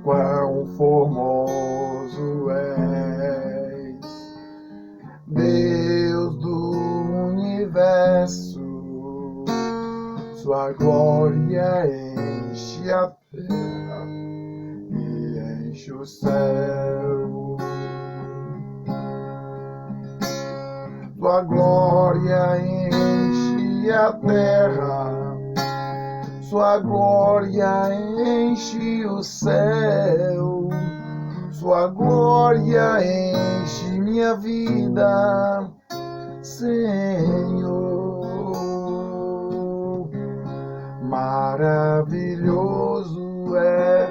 quão formoso és, Deus do universo, sua glória enche a terra e enche o céu. Sua glória enche a terra, sua glória enche o céu, sua glória enche minha vida, Senhor. Maravilhoso é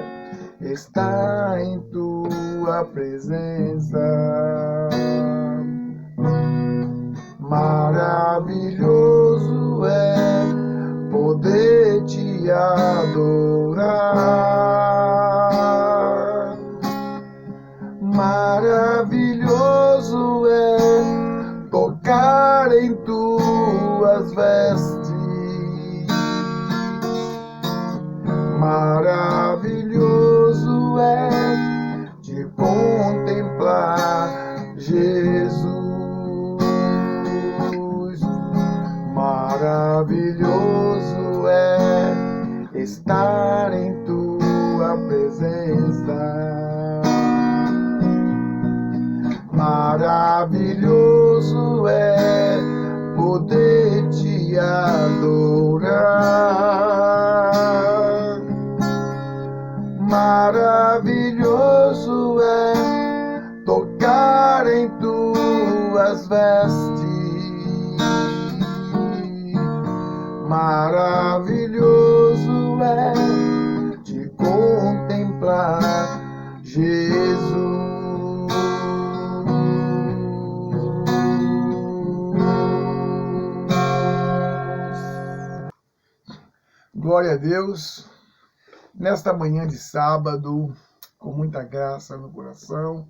estar em tua presença. Maravilhoso é poder te adorar. Maravilhoso é tocar em tuas vestes. Maravilhoso é te contemplar, Jesus. Maravilhoso é estar em tua presença. Maravilhoso é poder te adorar. Maravilhoso é tocar em tuas vestes. Maravilhoso é te contemplar, Jesus. Glória a Deus. Nesta manhã de sábado, com muita graça no coração,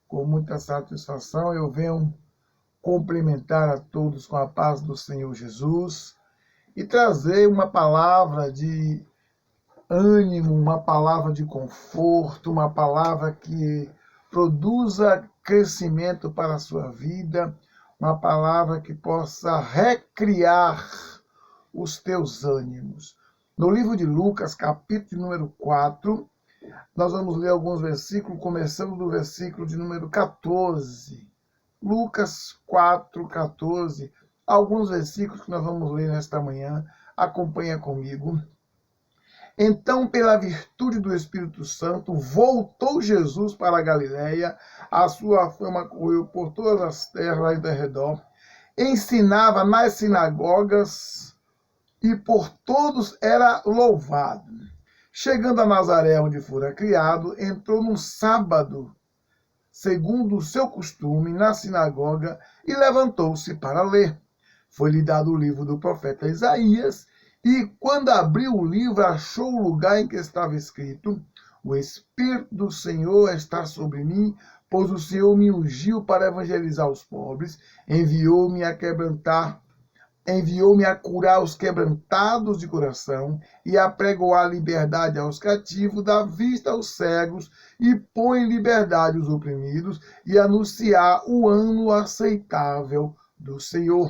com muita satisfação, eu venho cumprimentar a todos com a paz do Senhor Jesus e trazer uma palavra de ânimo, uma palavra de conforto, uma palavra que produza crescimento para a sua vida, uma palavra que possa recriar os teus ânimos. No livro de Lucas, capítulo número 4, nós vamos ler alguns versículos, começando do versículo de número 14. Lucas 4, 14. Alguns versículos que nós vamos ler nesta manhã. Acompanha comigo. Então, pela virtude do Espírito Santo, voltou Jesus para a Galiléia. A sua fama correu por todas as terras ao redor. Ensinava nas sinagogas e por todos era louvado. Chegando a Nazaré, onde fora criado, entrou num sábado, segundo o seu costume, na sinagoga, e levantou-se para ler. Foi-lhe dado o livro do profeta Isaías, e quando abriu o livro, achou o lugar em que estava escrito: o Espírito do Senhor está sobre mim, pois o Senhor me ungiu para evangelizar os pobres, enviou-me a curar os quebrantados de coração e a pregoar liberdade aos cativos, dar vista aos cegos e pôr em liberdade os oprimidos e anunciar o ano aceitável do Senhor.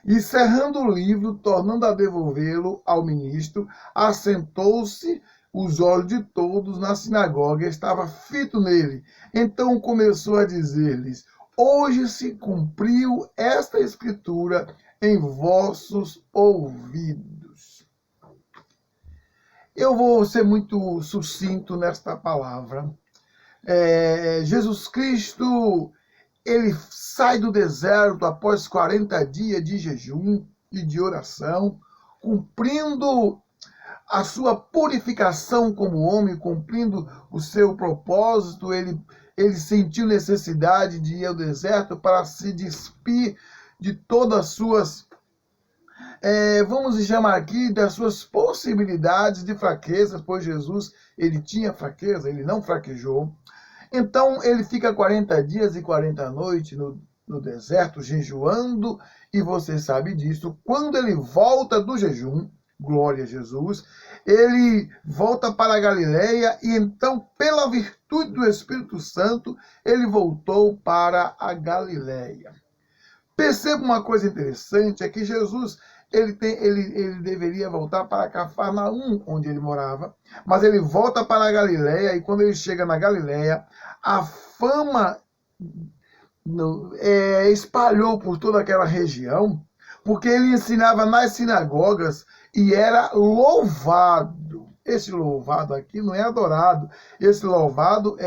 E cerrando o livro, tornando a devolvê-lo ao ministro, assentou-se. Os olhos de todos na sinagoga estavam fitos nele. Então começou a dizer-lhes: hoje se cumpriu esta escritura em vossos ouvidos. Eu vou ser muito sucinto nesta palavra. Jesus Cristo, ele sai do deserto após 40 dias de jejum e de oração, cumprindo a sua purificação como homem, cumprindo o seu propósito. Ele sentiu necessidade de ir ao deserto para se despir de todas as suas, vamos chamar aqui, das suas possibilidades de fraquezas, pois Jesus, ele tinha fraqueza, ele não fraquejou. Então, ele fica 40 dias e 40 noites no deserto, jejuando, e você sabe disso. Quando ele volta do jejum, glória a Jesus, ele volta para a Galileia e então, pela virtude do Espírito Santo, ele voltou para a Galileia. Perceba uma coisa interessante, é que Jesus ele deveria voltar para Cafarnaum, onde ele morava, mas ele volta para a Galileia e quando ele chega na Galileia, a fama espalhou por toda aquela região, porque ele ensinava nas sinagogas e era louvado. Esse louvado aqui não é adorado, esse louvado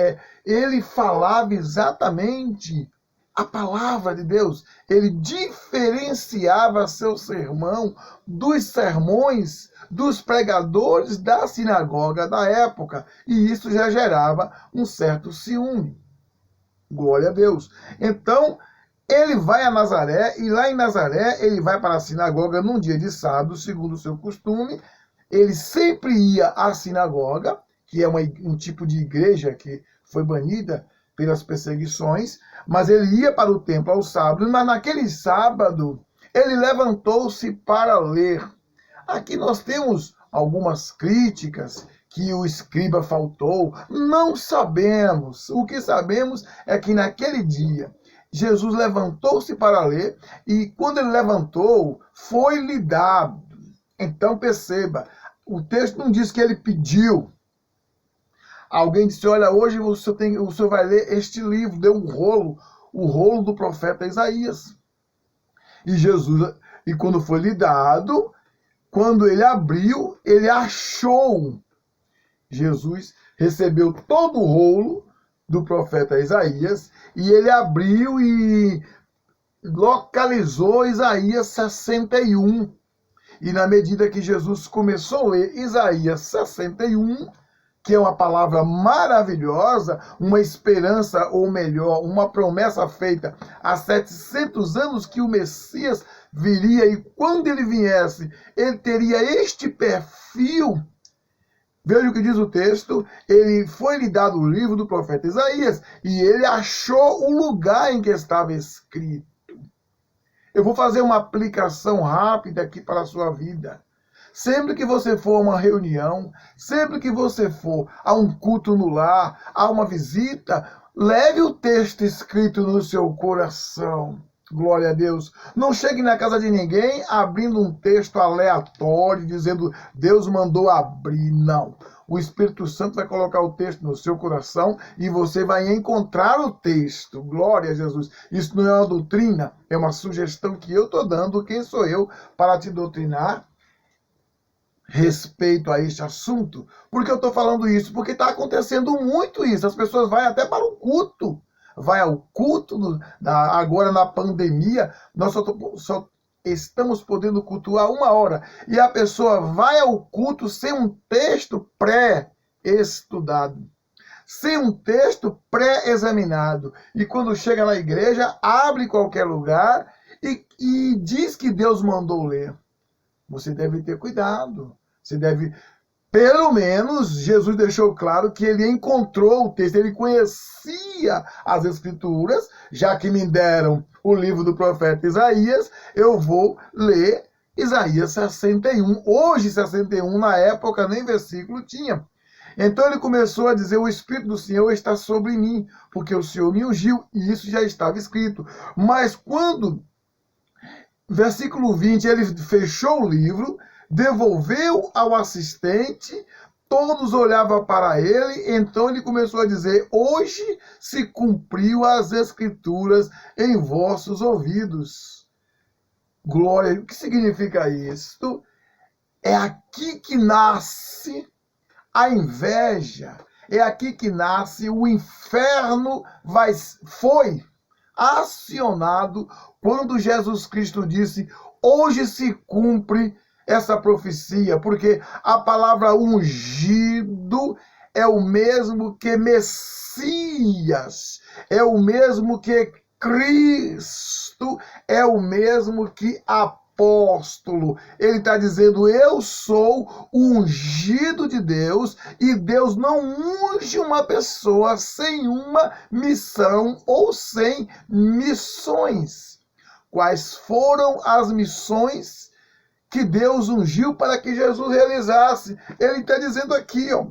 ele falava exatamente a palavra de Deus. Ele diferenciava seu sermão dos sermões dos pregadores da sinagoga da época, e isso já gerava um certo ciúme. Glória a Deus. Então, ele vai a Nazaré, e lá em Nazaré, ele vai para a sinagoga num dia de sábado, segundo o seu costume. Ele sempre ia à sinagoga, que é um tipo de igreja que foi banida pelas perseguições, mas ele ia para o templo ao sábado, mas naquele sábado, ele levantou-se para ler. Aqui nós temos algumas críticas, que o escriba faltou, não sabemos. O que sabemos é que naquele dia, Jesus levantou-se para ler, e quando ele levantou, foi-lhe dado. Então perceba, o texto não diz que ele pediu. Alguém disse, olha, hoje o senhor vai ler este livro, deu um rolo, o rolo do profeta Isaías. E Jesus, e quando foi lhe dado, quando ele abriu, ele achou. Jesus recebeu todo o rolo do profeta Isaías e ele abriu e localizou Isaías 61. E na medida que Jesus começou a ler Isaías 61, que é uma palavra maravilhosa, uma esperança, ou melhor, uma promessa feita há 700 anos que o Messias viria e quando ele viesse, ele teria este perfil. Veja o que diz o texto, ele foi-lhe dado o livro do profeta Isaías e ele achou o lugar em que estava escrito. Eu vou fazer uma aplicação rápida aqui para a sua vida. Sempre que você for a uma reunião, sempre que você for a um culto no lar, a uma visita, leve o texto escrito no seu coração. Glória a Deus. Não chegue na casa de ninguém abrindo um texto aleatório, dizendo Deus mandou abrir. Não. O Espírito Santo vai colocar o texto no seu coração e você vai encontrar o texto. Glória a Jesus. Isso não é uma doutrina, é uma sugestão que eu estou dando. Quem sou eu para te doutrinar respeito a este assunto? Por que eu estou falando isso? Porque está acontecendo muito isso. As pessoas vão até para o culto. Vai ao culto, agora na pandemia, nós só estamos podendo cultuar 1 hora. E a pessoa vai ao culto sem um texto pré-estudado, sem um texto pré-examinado. E quando chega na igreja, abre qualquer lugar e diz que Deus mandou ler. Você deve ter cuidado. Você deve... Pelo menos, Jesus deixou claro que ele encontrou o texto, ele conhecia as Escrituras, já que me deram o livro do profeta Isaías, eu vou ler Isaías 61. Hoje, 61, na época, nem versículo tinha. Então ele começou a dizer, o Espírito do Senhor está sobre mim, porque o Senhor me ungiu, e isso já estava escrito. Mas quando, versículo 20, ele fechou o livro, devolveu ao assistente, todos olhavam para ele, então ele começou a dizer, hoje se cumpriu as Escrituras em vossos ouvidos. Glória, o que significa isso? É aqui que nasce a inveja, é aqui que nasce o inferno, foi acionado quando Jesus Cristo disse, hoje se cumpre essa profecia, porque a palavra ungido é o mesmo que Messias, é o mesmo que Cristo, é o mesmo que apóstolo. Ele está dizendo, eu sou o ungido de Deus, e Deus não unge uma pessoa sem uma missão ou sem missões. Quais foram as missões que Deus ungiu para que Jesus realizasse. Ele está dizendo aqui, ó,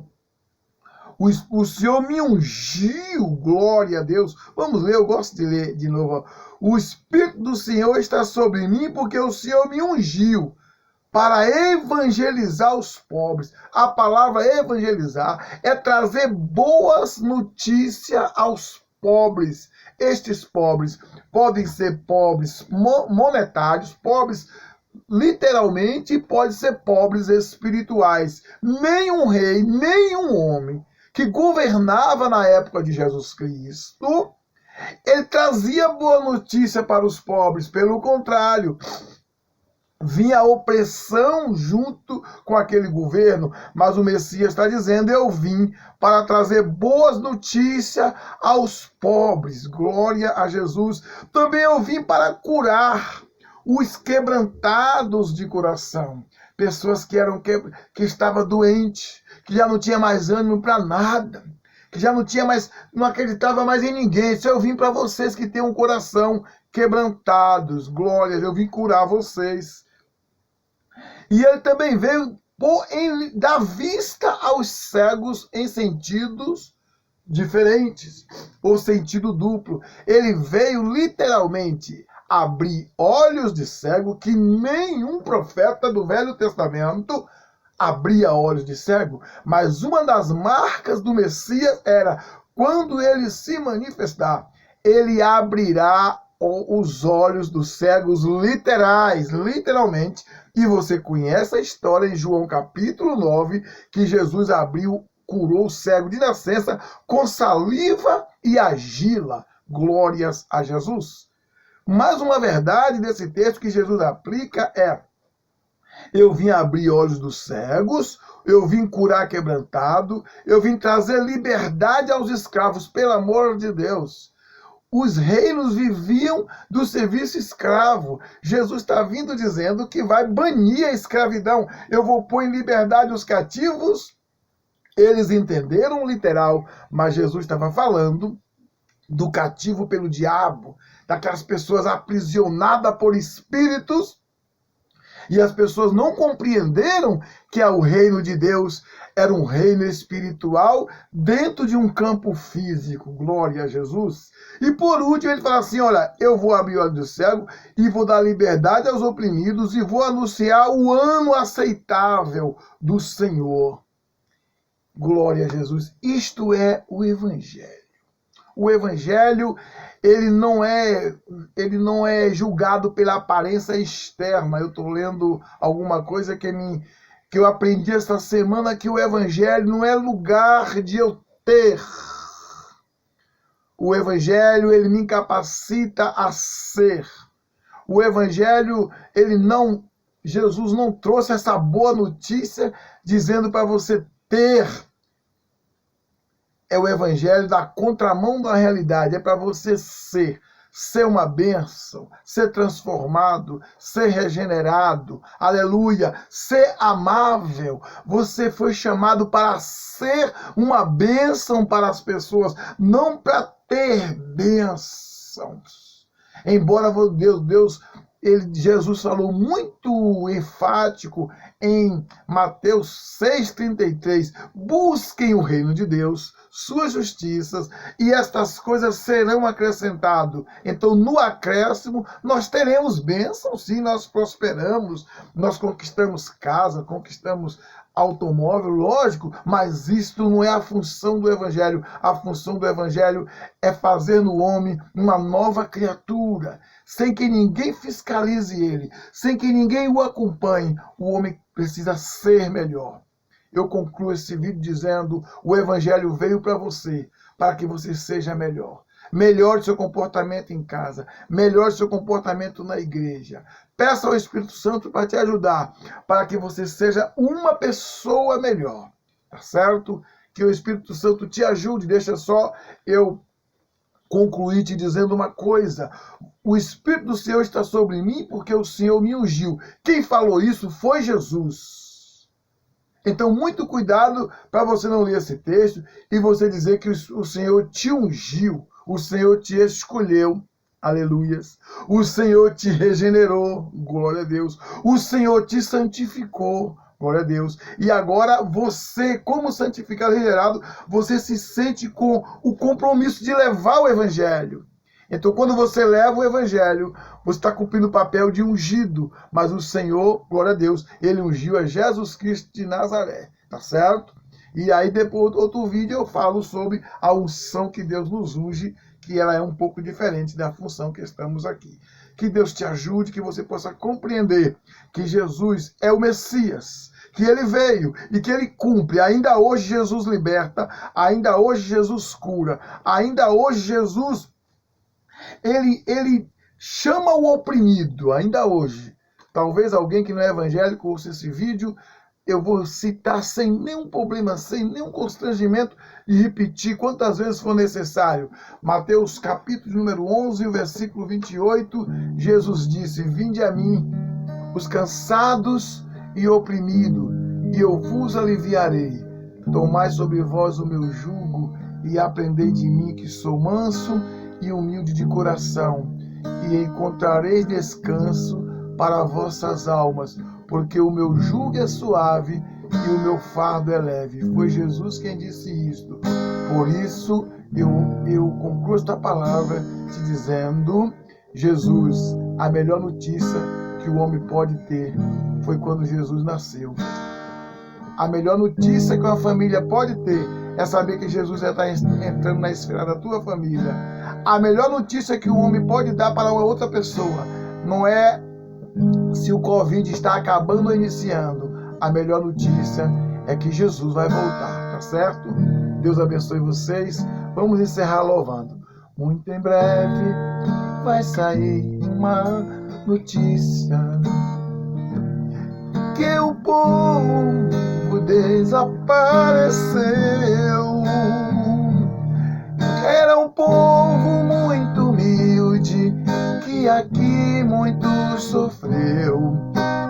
o Senhor me ungiu, glória a Deus. Vamos ler, eu gosto de ler de novo. Ó. O Espírito do Senhor está sobre mim porque o Senhor me ungiu para evangelizar os pobres. A palavra evangelizar é trazer boas notícias aos pobres. Estes pobres podem ser pobres monetários, pobres literalmente, pode ser pobres espirituais. Nenhum rei, nenhum homem que governava na época de Jesus Cristo, ele trazia boa notícia para os pobres. Pelo contrário, vinha a opressão junto com aquele governo, mas o Messias está dizendo, eu vim para trazer boas notícias aos pobres. Glória a Jesus. Também eu vim para curar os quebrantados de coração. Pessoas que estavam doentes, que já não tinha mais ânimo para nada, que já não acreditava mais em ninguém. Isso eu vim para vocês que têm um coração quebrantados. Glória, eu vim curar vocês. E ele também veio dar vista aos cegos em sentidos diferentes, ou sentido duplo. Ele veio literalmente abrir olhos de cego, que nenhum profeta do Velho Testamento abria olhos de cego, mas uma das marcas do Messias era, quando ele se manifestar, ele abrirá os olhos dos cegos literalmente, e você conhece a história em João capítulo 9, que Jesus curou o cego de nascença com saliva e argila. Glórias a Jesus. Mas uma verdade desse texto que Jesus aplica é: eu vim abrir olhos dos cegos, eu vim curar quebrantado, eu vim trazer liberdade aos escravos, pelo amor de Deus. Os reinos viviam do serviço escravo. Jesus está vindo dizendo que vai banir a escravidão. Eu vou pôr em liberdade os cativos. Eles entenderam literal, mas Jesus estava falando do cativo pelo diabo, daquelas pessoas aprisionadas por espíritos, e as pessoas não compreenderam que o reino de Deus era um reino espiritual dentro de um campo físico. Glória a Jesus. E por último ele fala assim, olha, eu vou abrir o olho do cego e vou dar liberdade aos oprimidos e vou anunciar o ano aceitável do Senhor. Glória a Jesus. Isto é o Evangelho. O Evangelho, ele não é julgado pela aparência externa. Eu estou lendo alguma coisa que eu aprendi esta semana, que o Evangelho não é lugar de eu ter. O Evangelho, ele me capacita a ser. O Evangelho, Jesus não trouxe essa boa notícia dizendo para você ter. É o Evangelho da contramão da realidade. É para você ser uma bênção, ser transformado, ser regenerado, aleluia, ser amável. Você foi chamado para ser uma bênção para as pessoas, não para ter bênçãos. Embora Jesus falou muito enfático em Mateus 6,33, busquem o reino de Deus, suas justiças, e estas coisas serão acrescentadas. Então, no acréscimo, nós teremos bênçãos, sim, nós prosperamos, nós conquistamos casa, conquistamos automóvel, lógico, mas isto não é a função do Evangelho. A função do Evangelho é fazer no homem uma nova criatura, sem que ninguém fiscalize ele, sem que ninguém o acompanhe. O homem precisa ser melhor. Eu concluo esse vídeo dizendo, o Evangelho veio para você, para que você seja melhor. Melhore seu comportamento em casa, melhore seu comportamento na igreja. Peça ao Espírito Santo para te ajudar, para que você seja uma pessoa melhor, tá certo? Que o Espírito Santo te ajude. Deixa só eu concluir te dizendo uma coisa. O Espírito do Senhor está sobre mim porque o Senhor me ungiu. Quem falou isso foi Jesus. Então, muito cuidado para você não ler esse texto e você dizer que o Senhor te ungiu, o Senhor te escolheu. Aleluias. O Senhor te regenerou, glória a Deus. O Senhor te santificou, glória a Deus. E agora você, como santificado e regenerado, você se sente com o compromisso de levar o evangelho. Então, quando você leva o evangelho, você está cumprindo o papel de ungido. Mas o Senhor, glória a Deus, ele ungiu a Jesus Cristo de Nazaré. Tá certo? E aí, depois, outro vídeo, eu falo sobre a unção que Deus nos unge, que ela é um pouco diferente da função que estamos aqui. Que Deus te ajude, que você possa compreender que Jesus é o Messias, que ele veio e que ele cumpre. Ainda hoje Jesus liberta, ainda hoje Jesus cura, ainda hoje Jesus, ele chama o oprimido, ainda hoje. Talvez alguém que não é evangélico ouça esse vídeo, eu vou citar sem nenhum problema, sem nenhum constrangimento, e repetir quantas vezes for necessário. Mateus capítulo número 11, versículo 28, Jesus disse: vinde a mim, os cansados e oprimidos, e eu vos aliviarei. Tomai sobre vós o meu jugo, e aprendei de mim, que sou manso e humilde de coração, e encontrareis descanso para vossas almas, porque o meu jugo é suave e o meu fardo é leve. Foi Jesus quem disse isto. Por isso, eu concluo esta palavra te dizendo: Jesus, a melhor notícia que o homem pode ter foi quando Jesus nasceu. A melhor notícia que uma família pode ter é saber que Jesus já está entrando na esfera da tua família. A melhor notícia que o homem pode dar para uma outra pessoa não é se o Covid está acabando ou iniciando. A melhor notícia é que Jesus vai voltar, tá certo? Deus abençoe vocês. Vamos encerrar louvando. Muito em breve vai sair uma notícia que o povo desapareceu. Era um povo muito humilde que aqui muito sofreu.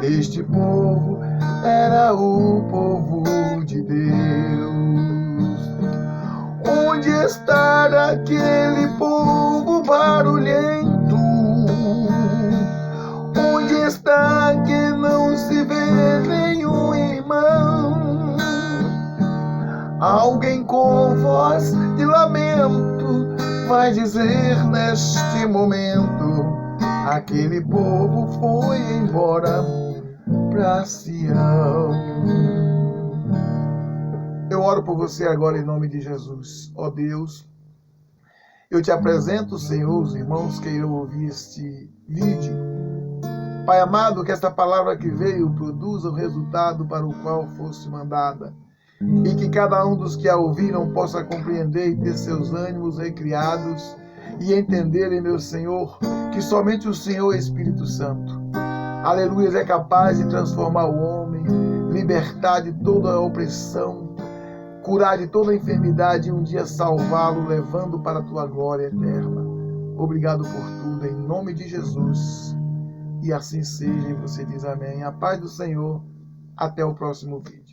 Este povo era o povo de Deus. Onde está aquele povo barulhento? Onde está que não se vê nenhum irmão? Alguém com voz de lamento vai dizer neste momento: aquele povo foi embora pra Sião. Eu oro por você agora em nome de Jesus. Ó Deus, eu te apresento, Senhor, os irmãos que irão ouvir este vídeo. Pai amado, que esta palavra que veio produza o resultado para o qual fosse mandada. E que cada um dos que a ouviram possa compreender e ter seus ânimos recriados e entenderem, meu Senhor, que somente o Senhor, Espírito Santo, aleluia, é capaz de transformar o homem, libertar de toda a opressão, curar de toda a enfermidade e um dia salvá-lo, levando para a tua glória eterna. Obrigado por tudo, em nome de Jesus. E assim seja, e você diz amém. A paz do Senhor. Até o próximo vídeo.